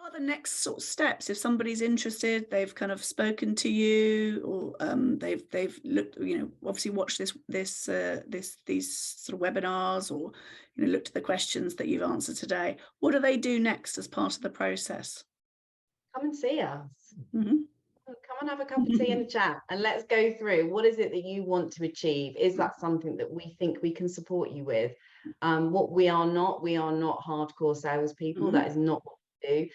are the next sort of steps if somebody's interested? They've kind of spoken to you, or they've looked, obviously watched these sort of webinars, or looked at the questions that you've answered today. What do they do next as part of the process? Come and see us. Mm-hmm. Come and have a cup of tea and a chat, and let's go through what is it that you want to achieve. Is that something that we think we can support you with? What we are not hardcore salespeople. That is not what we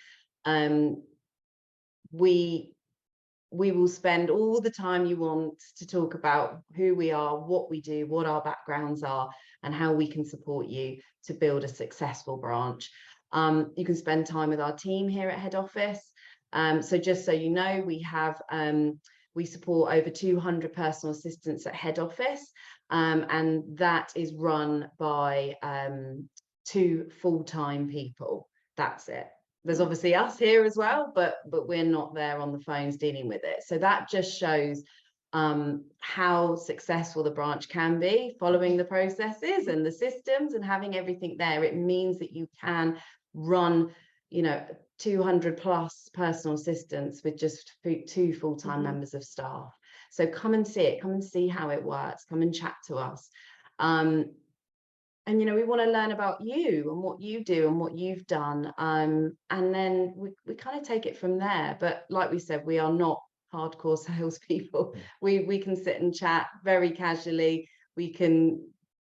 do. We will spend all the time you want to talk about who we are, what we do, what our backgrounds are, and how we can support you to build a successful branch. You can spend time with our team here at head office. So just so you know, we support over 200 personal assistants at head office, and that is run by 2 full-time people. That's it. There's obviously us here as well, but we're not there on the phones dealing with it. So that just shows how successful the branch can be following the processes and the systems and having everything there. It means that you can run 200 plus personal assistants with just 2 full-time members of staff. So come and see it, come and see how it works, come and chat to us. And we want to learn about you and what you do and what you've done, and then we kind of take it from there. But like we said, we are not hardcore salespeople. We can sit and chat very casually. We can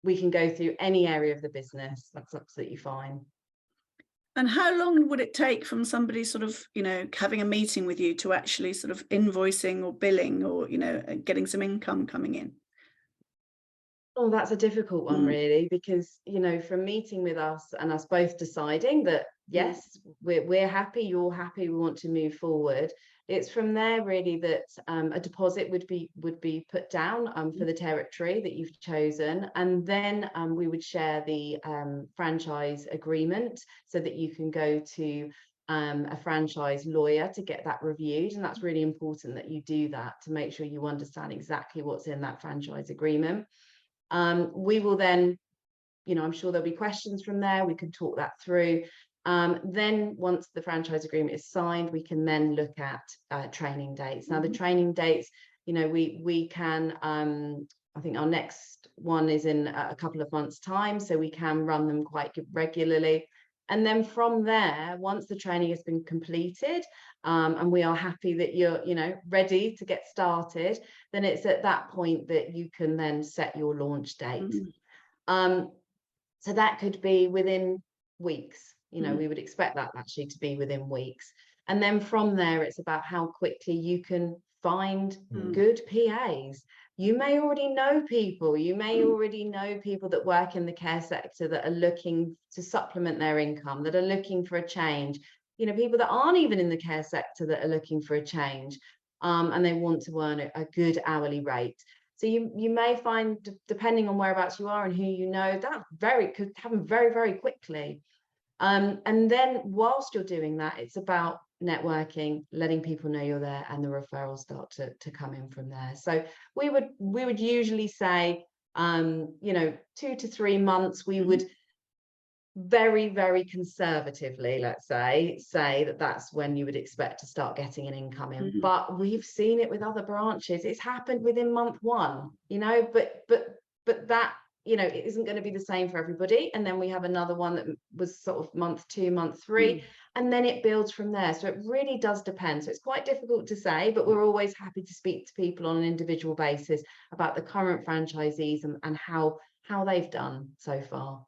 go through any area of the business. That's absolutely fine. And how long would it take from somebody sort of, having a meeting with you to actually sort of invoicing or billing, or, getting some income coming in? Oh, that's a difficult one, really, because, from meeting with us and us both deciding that, yes, we're happy, you're happy, we want to move forward. It's from there, really, that a deposit would be put down for the territory that you've chosen. And then we would share the franchise agreement so that you can go to a franchise lawyer to get that reviewed. And that's really important that you do that to make sure you understand exactly what's in that franchise agreement. We will then, I'm sure there'll be questions from there. We can talk that through. Then once the franchise agreement is signed, we can then look at training dates. Now, the training dates, we can, I think our next one is in a couple of months' time, so we can run them quite regularly. And then from there, once the training has been completed, and we are happy that you're, ready to get started, then it's at that point that you can then set your launch date. So that could be within weeks. We would expect that actually to be within weeks. And then from there, it's about how quickly you can find good PAs. You may already know people. You may already know people that work in the care sector that are looking to supplement their income, that are looking for a change. People that aren't even in the care sector that are looking for a change, and they want to earn a good hourly rate. So you may find, depending on whereabouts you are and who you know, that could happen very, very quickly. And then whilst you're doing that, it's about networking, letting people know you're there, and the referrals start to come in from there. So we would usually say 2 to 3 months. We would very, very conservatively, let's say that that's when you would expect to start getting an income in. But we've seen it with other branches. It's happened within month 1, but that it isn't going to be the same for everybody. And then we have another one that was sort of month 2, month 3, and then it builds from there. So it really does depend. So it's quite difficult to say, but we're always happy to speak to people on an individual basis about the current franchisees and how they've done so far.